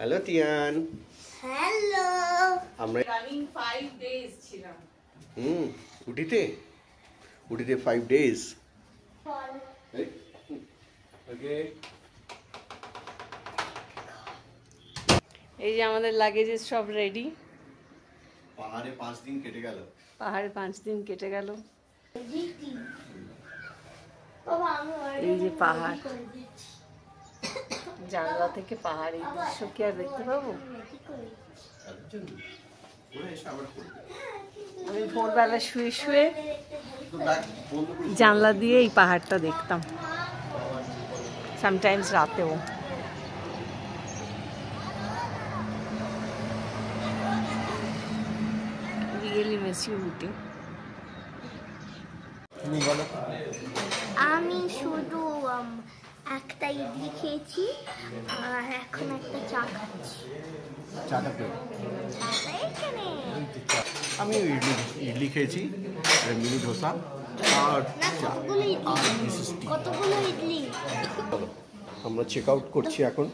Hello টিয়ান। Hello. আমরা running 5 days ছিলাম। উটিতে 5 days। ওকে। এই যে আমাদের লাগেজেস সব রেডি। পাহাড়ে 5 দিন কেটে গেল। পাহাড়ে 5 দিন কেটে গেল। এই যে পাহাড়, জানলা থেকে পাহাড়ি দৃশ্য কি আর দেখতে পাবো? আমি ভোরবেলা শুয়ে শুয়ে জানলা দিয়ে এই পাহাড়টা দেখতাম, সামটাইমস রাতেও। রিয়েলি মিস ইউ উটি। আমি শুধু একটা ইডলি খেয়েছি আর এখন একটা চা খাচ্ছি। আমি ইডলি খেয়েছি, মিনি ধোসা আর চা। কতগুলো ইডলি? আমরা চেক আউট করছি এখন।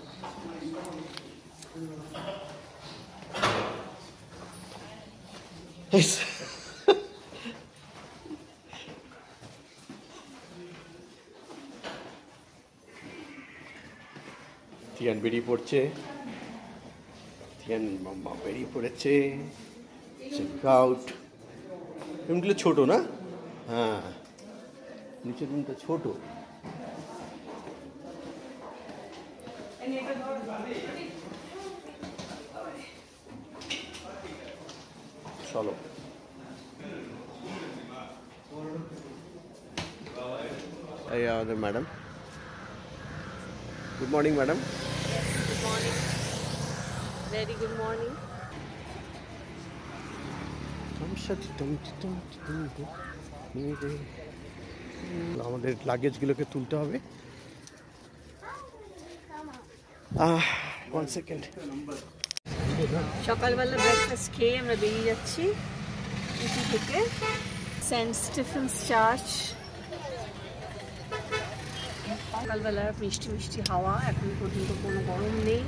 টিয়ান বেরিয়ে পড়ছে, টিয়ান মাম্মা বেরিয়ে পড়েছে। Check out. রুমগুলো ছোট না? হ্যাঁ, নিচের রুমটা ছোট। চলো। এই আমাদের madam. Good morning madam. Good morning, very good morning. আমাদের লাগেজগুলোকে তুলতে হবে। 1 সেকেন্ড। সকালবেলা ব্রেকফাস্ট খেয়ে আমরা বেরিয়ে যাচ্ছি উটি থেকে সেন্ট স্টিফেন্স চার্চ। সকালবেলা মিষ্টি মিষ্টি হাওয়া, এখন পর্যন্ত কোনো গরম নেই।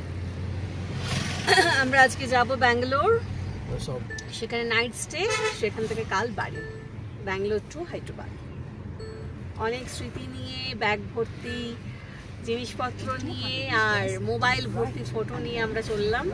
আমরা আজকে যাব ব্যাঙ্গালোর, সেখানে নাইট স্টে, সেখান থেকে কাল বাড়ি, ব্যাঙ্গালোর টু হায়দ্রাবাদ। অনেক স্মৃতি নিয়ে, ব্যাগ ভর্তি জিনিসপত্র নিয়ে আর মোবাইল ভর্তি ফটো নিয়ে আমরা চললাম।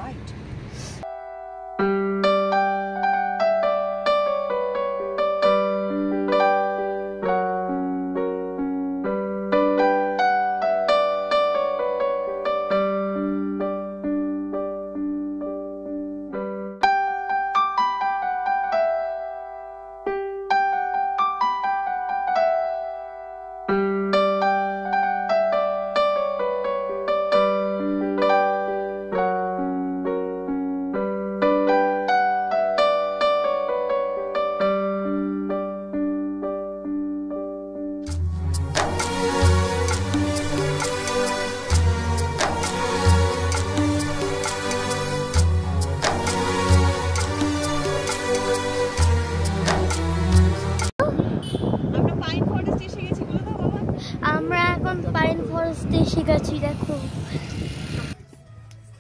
আমরা এখন পাইন ফরেস্টে এসে গেছি। দেখো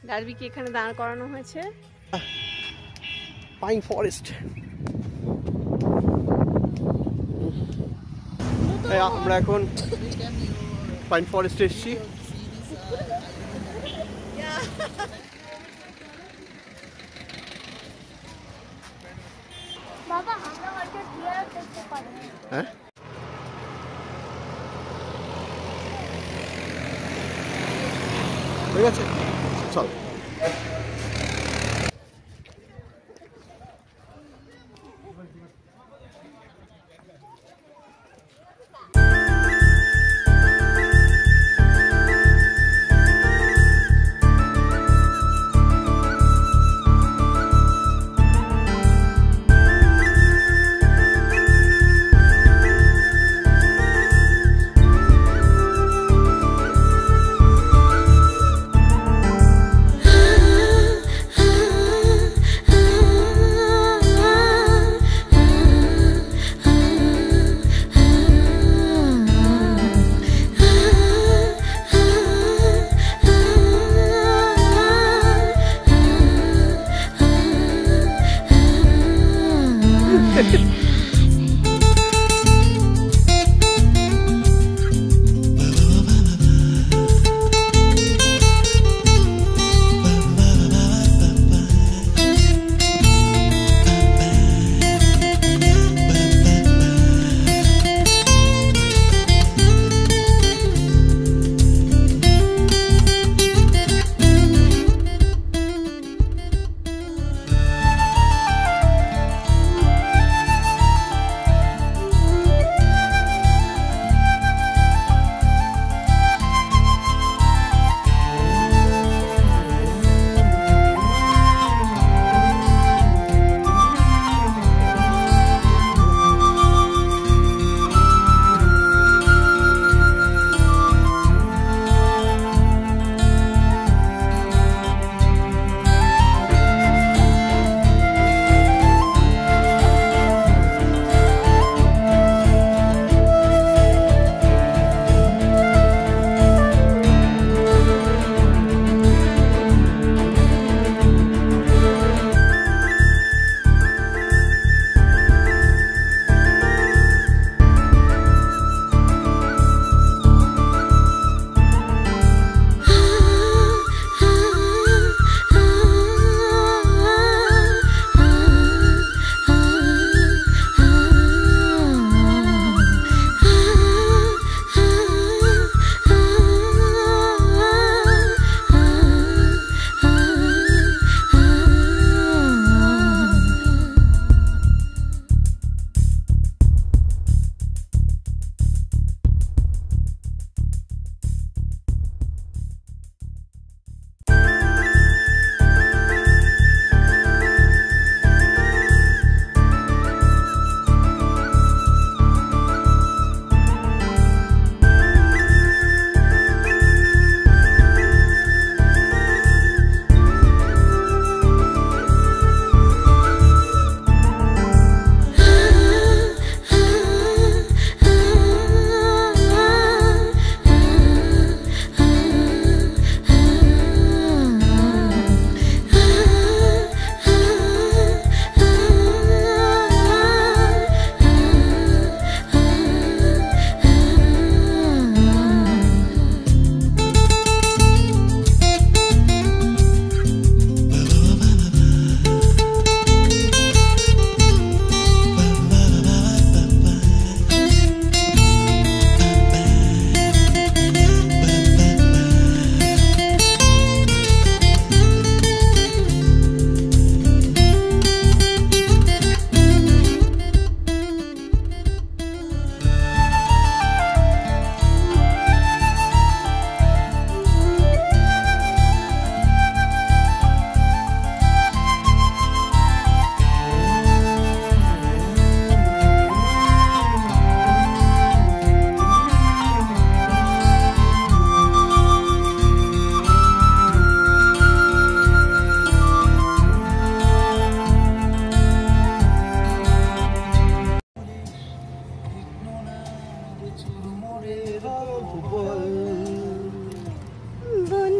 ডার্বিকে এখানে দাঁড় করানো হয়েছে। Pine forest. আমরা এখন পাইন ফরেস্টে এসেছি। বাবা, আমরা একটা ডিয়ার দেখতে পারি। হ্যাঁ, ঠিক আছে, চল।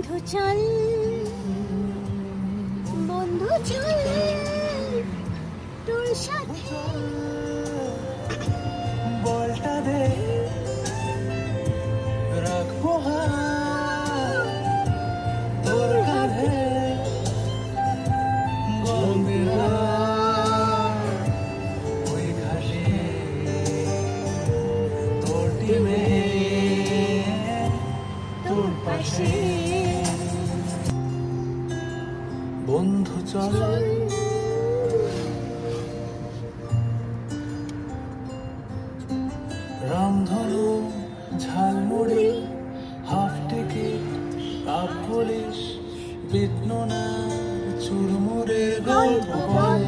বন্ধু চল বন্ধু চল তোর সাথে বলটা দে রাখবো তোর কাঁধে গম্ভীরা ওই ঘাসে তোর টিমে তোর পাশে বন্ধু চল রামধনু ঝালমুড়ি হাফ টিকিট আপ পুলিশ বিটনো না চুরমুড়ের গল্প বল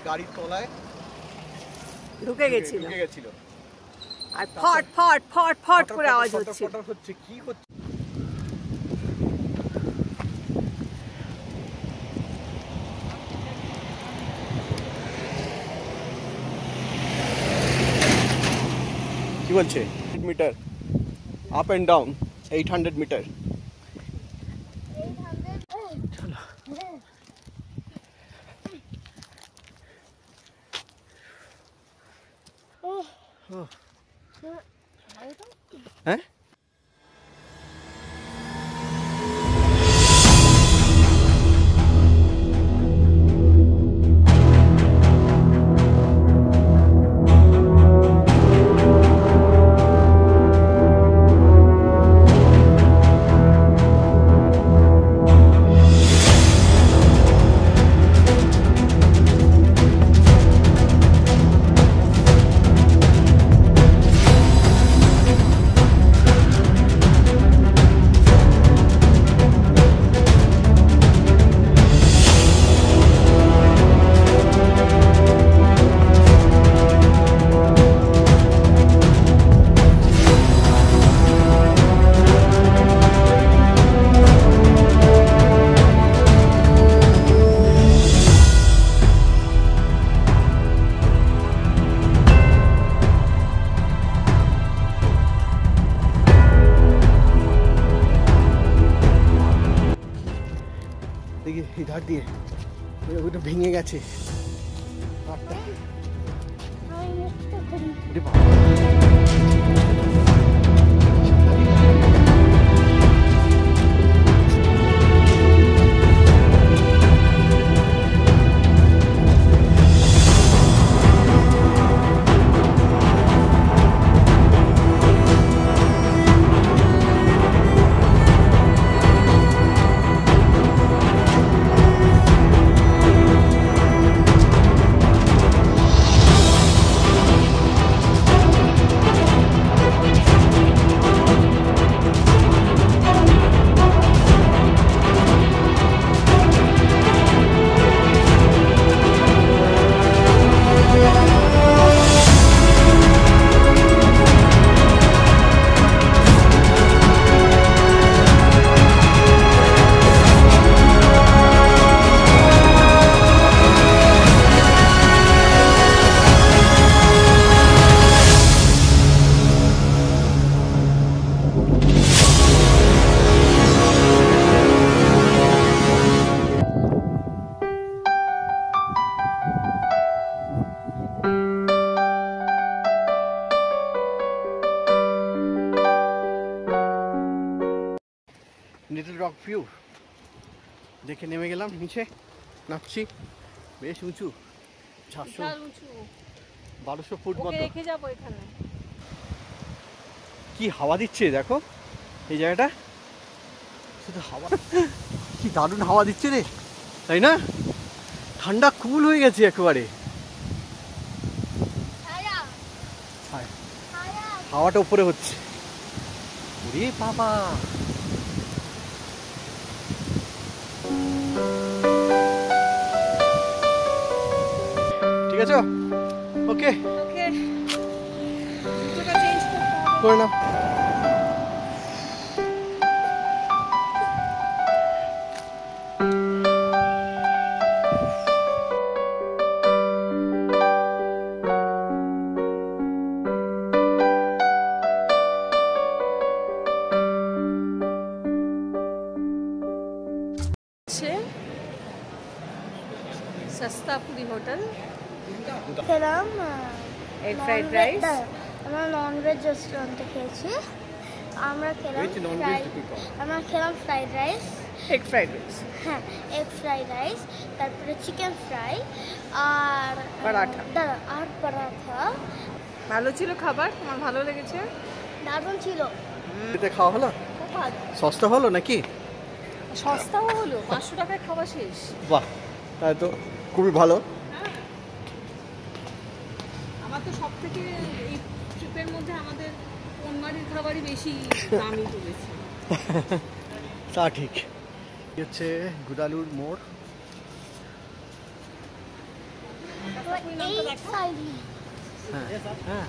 গাড়ির তলায় ঢুকে গেছিল আর তারপর- ফট ফট ফট ফট করে আওয়াজ ফটর হচ্ছে। ফটর হচ্ছে, কি হচ্ছে? কি বলছে? Metre up and down 800 metre. হ্যাঁ দেখি এই ধার দিয়ে ওটা ভেঙে গেছে আটটা আমি মুখটা করি। ওরে বাবা। লিটল রক ভিউ দেখে নেমে গেলাম নিচে নামছি বেশ উঁচু 1200 ফুট মতো রেখে যাবো এখানে কি হাওয়া দিচ্ছে দেখো এই জায়গাটা শুধু হাওয়া কি দারুণ হাওয়া দিচ্ছে রে তাই না ঠান্ডা কুল হয়ে গেছে একেবারে হাওয়াটা উপরে হচ্ছে ওরে বাবা ঠিক আছে ওকে ওকে জুতোটা চেঞ্জ করতে হবে করে নাও সস্তাপুরি হোটেল খেলাম এগ ফ্রাইড রাইস আমরা ননভেজ রেস্টুরেন্টে খেয়েছি আমরা খেলাম fried rice egg fried rice হ্যাঁ এগ ফ্রাইড রাইস তারপরে চিকেন ফ্রাই আর পরাঠা ভালো ছিল খাবার আমার ভালো লেগেছে দারুণ ছিল এতে খাওয়া হলো সস্তা হলো নাকি সস্তাও হলো 500 টাকায় খাওয়া শেষ বাহ তাই তো খুবই ভালো আমার তো সব থেকে এই ট্রিপের মধ্যে আমাদের কোনবাড়ির খাবারই বেশি দামি পড়েছে তা ঠিক হচ্ছে গুদালুর মোড় হ্যাঁ হ্যাঁ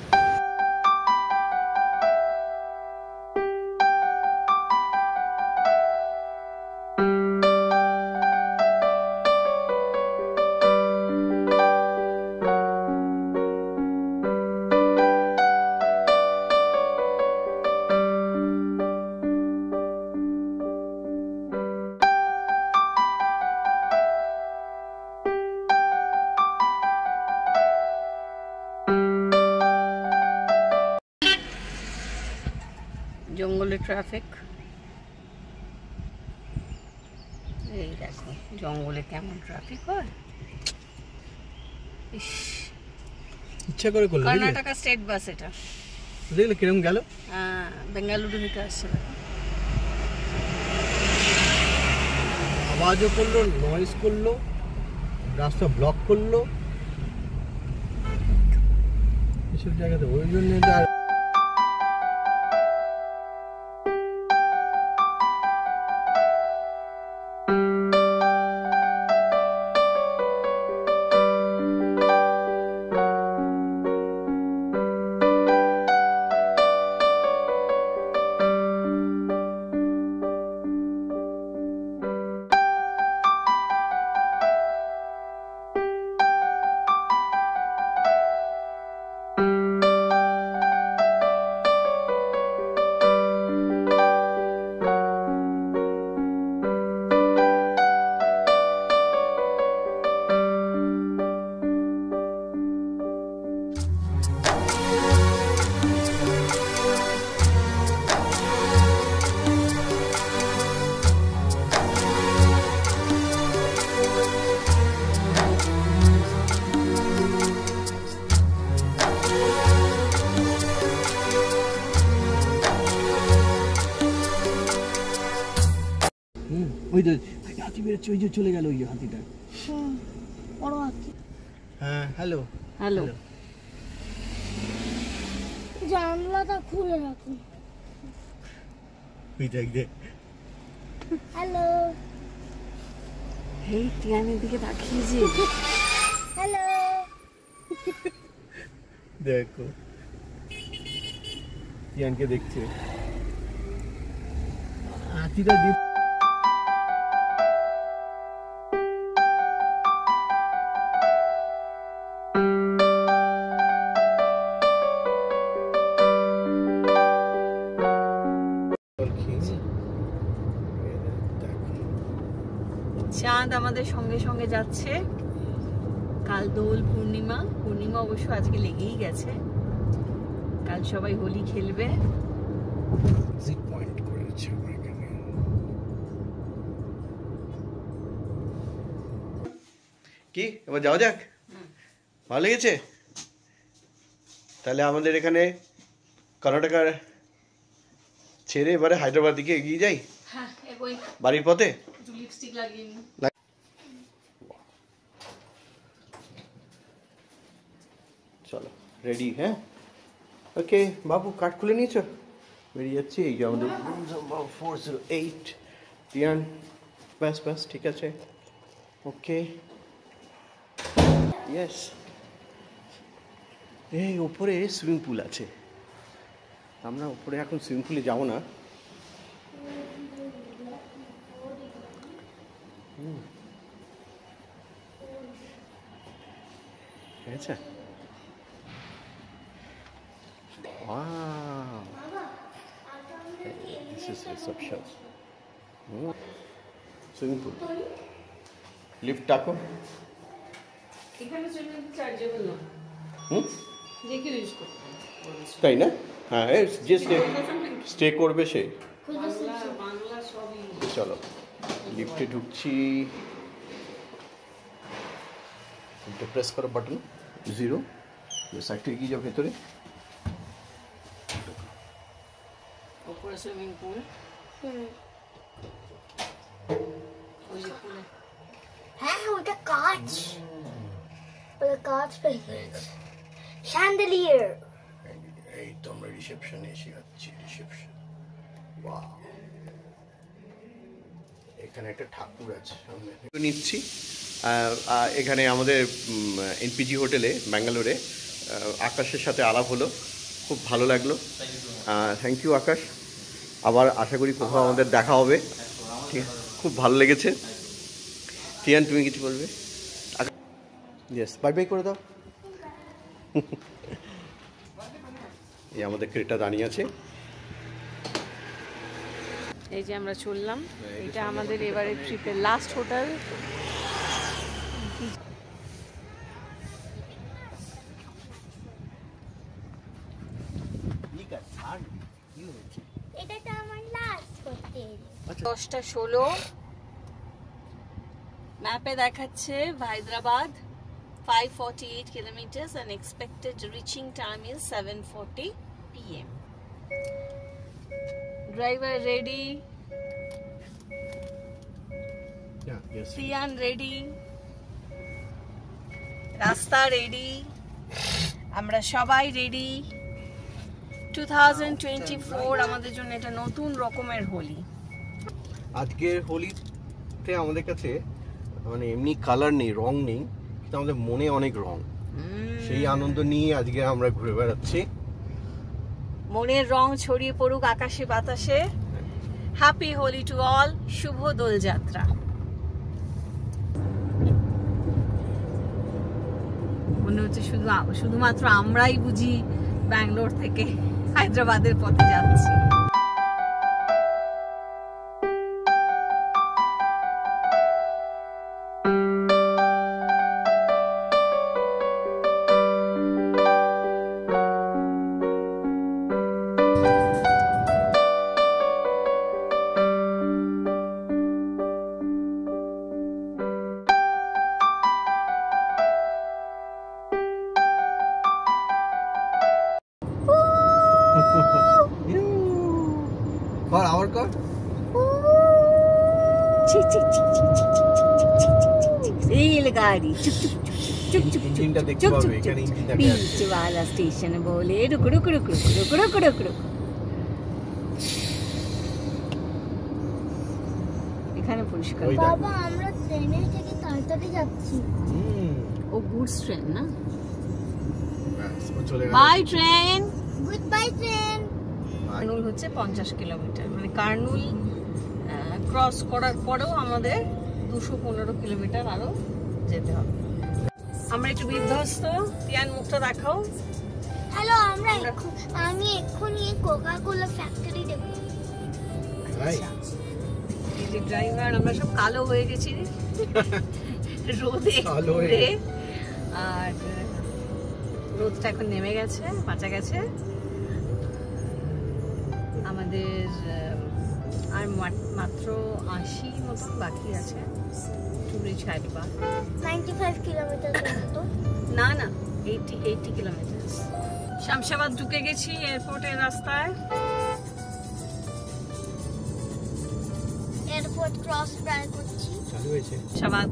জঙ্গলের ট্রাফিক। এই দেখো জঙ্গলে কেমন ট্রাফিক হয়। ইস, ইচ্ছা করে করলো, কর্ণাটকা স্টেট বাস এটা। দেখলে কিরম গেল। হ্যাঁ, বেঙ্গালুরু থেকে আসছে। আওয়াজও করলো, নয়েজ করলো, রাস্তা ব্লক করলো, এসব জায়গাতে। ওই জন্য ওই তো হাতি বেরোচ্ছে, ওই যে চলে গেল ওই যে হাতিটা। বড় হাতি। হ্যাঁ, হ্যালো হ্যালো। জানলাটা খুলে রাখুন। ওই দেখ দেখ। হ্যালো এই টিয়ানের দিকে তাকিয়েছি। হ্যালো দেখো টিয়ানকে দেখছে। হাতিটা চাঁদ আমাদের সঙ্গে সঙ্গে যাচ্ছে। কাল দোল পূর্ণিমা, পূর্ণিমা অবশ্য আজকে লেগেই গেছে। কাল সবাই হোলি খেলবে। পয়েন্ট করেছে কি, এবার যাওয়া যাক। ভালো লেগেছে? তাহলে আমাদের এখানে কর্ণাটকার ছেড়ে এবারে হায়দ্রাবাদ দিকে এগিয়ে যাই। হ্যাঁ, এগোই। বাড়ির পথে লিপস্টিক লাগিয়ে নি। চলো রেডি। হ্যাঁ, ওকে বাবু, কার্ড খুলে নিয়েছো? বেরিয়ে যাচ্ছি। এই যে আমাদের 408 টিয়ান। ব্যাস ব্যাস, ঠিক আছে, ওকে, ইয়েস। এই ওপরে সুইমিং পুল আছে। আমরা ওপরে এখন সুইমিং পুলে যাবো না। ঠিক আছে। Wow. This is reception. Swimming pool. Lift ডাকো। এখানে সুইমিং পুল চার্জেবল না। যে কেউ ইউজ করতে পারে। তাই না? হ্যাঁ, যে স্টে করবে সে। বাংলা সবই। চলো লিফটে ঢুকছি। প্রেস করো বাটন 0। সাইড থেকে গিয়ে যাও ভেতরে। উপরে সুইমিং পুল। ওই যে পুলে। হ্যাঁ, ওটা কাঁচ। ওটা কাঁচ পেয়ে শ্যান্ডেলিয়ার। এই তো আমরা রিসেপশনে এসে যাচ্ছি। রিসেপশন। ওয়াও, এখানে একটা ঠাকুর আছে সামনে। নিচ্ছি এখানে আমাদের এনপিজি হোটেলে ব্যাঙ্গালোরে। আকাশের সাথে আলাপ হলো, খুব ভালো লাগলো। থ্যাংক ইউ আকাশ। আবার আশা করি কোথাও আমাদের দেখা হবে। ঠিক, খুব ভালো লেগেছে। টিয়ান, তুমি কিছু বলবে? ইয়েস, বাই বাই করে দাও। এই আমাদের ক্রেটা দাঁড়িয়ে আছে। এই যে আমরা চললাম। এটা আমাদের এবারে ট্রিপের লাস্ট হোটেল। এটা তো আমার লাস্ট করতে। আচ্ছা 10টা 16 ম্যাপে দেখাচ্ছে Hyderabad 548 kilometers and expected reaching time is 7:40 p.m. Driver ready, Sian ready, রাস্তা রেডি, আমরা সবাই রেডি। 2024 আমাদের জন্য এটা নতুন রকমের হোলি। আজকের হোলিতে আমাদের কাছে মানে এমনি কালার নেই, রং নেই, কিন্তু আমাদের মনে অনেক রং। সেই আনন্দ নিয়ে আজকে আমরা ঘুরে বেড়াচ্ছি। মনের রং ছড়িয়ে পড়ুক আকাশে বাতাসে। হ্যাপি হোলি টু অল, শুভ দোলযাত্রা। মনে হচ্ছে শুধুমাত্র আমরাই বুঝি ব্যাঙ্গালোর থেকে হায়দ্রাবাদের পথে যাচ্ছি। কর আবার কর। রেলগাড়ি ইঞ্জিনটা দেখতে পাবে, এখানে ইঞ্জিন দেখা যাচ্ছে। बीचवाला स्टेशन बोले रुक रुक रुक रुक रुक रुक रुक रुक। এখানে পরিষ্কার। বাবা আমরা ট্রেনে থেকে তাড়াতাড়ি যাচ্ছি। ও গুডস ট্রেন না? ও চলে গেল। By train. Good by train. Kurnool হচ্ছে 50 কিলোমিটার, মানে কার্নুল ক্রস করার পরেও আমাদের 215 কিলোমিটার আরো যেতে হবে। আমরা একটু বিধ্বস্ত। তিয়ান মুখটা দেখাও। হ্যালো, আমি এক্ষুনি কোকা কোলা ফ্যাক্টরি দেখব। এই যে ড্রাইভার, আমরা সব কালো হয়ে গেছি রোদে কালো হয়ে। ঘুরে। আর রোদটা এখন নেমে গেছে, বাঁচা গেছে। আমাদের আর মাত্র 80 মতন বাকি আছে টু রিচ হায়দ্রাবাদ। 95 কিলোমিটার মতো। না না, 80 কিলোমিটার। শামশাবাদ ঢুকে গেছি এয়ারপোর্টের রাস্তায়। এয়ারপোর্ট ক্রস প্রায় করছি। চালু হয়েছে। শামশাবাদ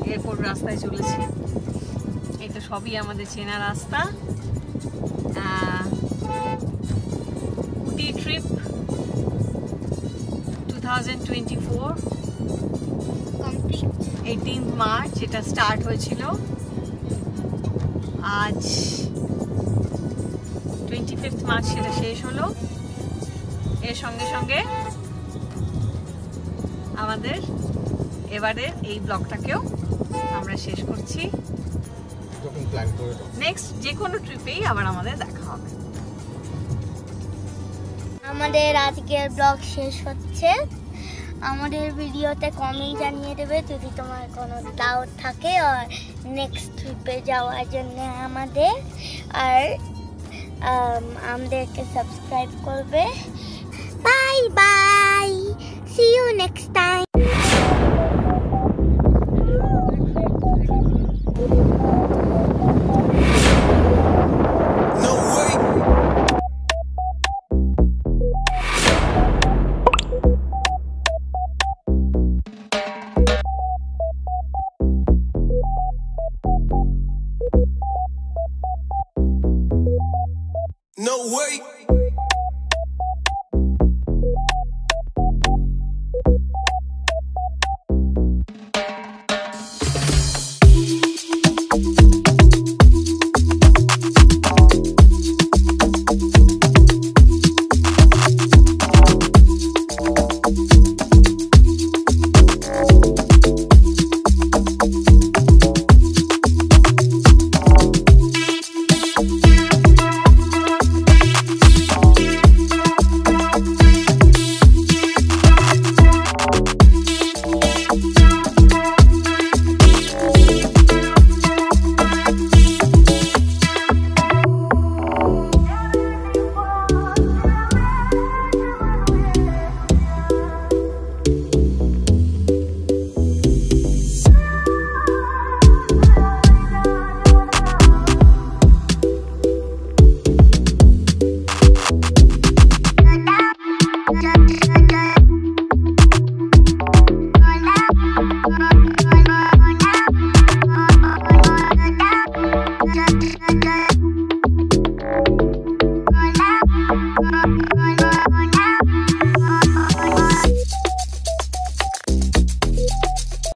এয়ারপোর্ট রাস্তায় চলেছি। এই তো সবই আমাদের চেনা রাস্তা। উটি ট্রিপ 2024 কমপ্লিট। 18 মার্চ এটা স্টার্ট হয়েছিল। আজ 25 মার্চ সেটা শেষ হলো। এর সঙ্গে সঙ্গে আমাদের এবারে এই ব্লগটাকেও আমরা শেষ করছি। যখন প্ল্যান করে দাও। নেক্সট যে কোনো ট্রিপেই আবার আমাদের দেখা হবে। আমাদের আজকের ব্লগ শেষ হচ্ছে। আমাদের ভিডিওতে কমেন্ট জানিয়ে দেবে যদি তোমার কোনো ডাউট থাকে আর নেক্সট ট্রিপে যাওয়ার জন্য আমাদের। আর আমাদেরকে সাবস্ক্রাইব করবে। Bye bye, see you next time.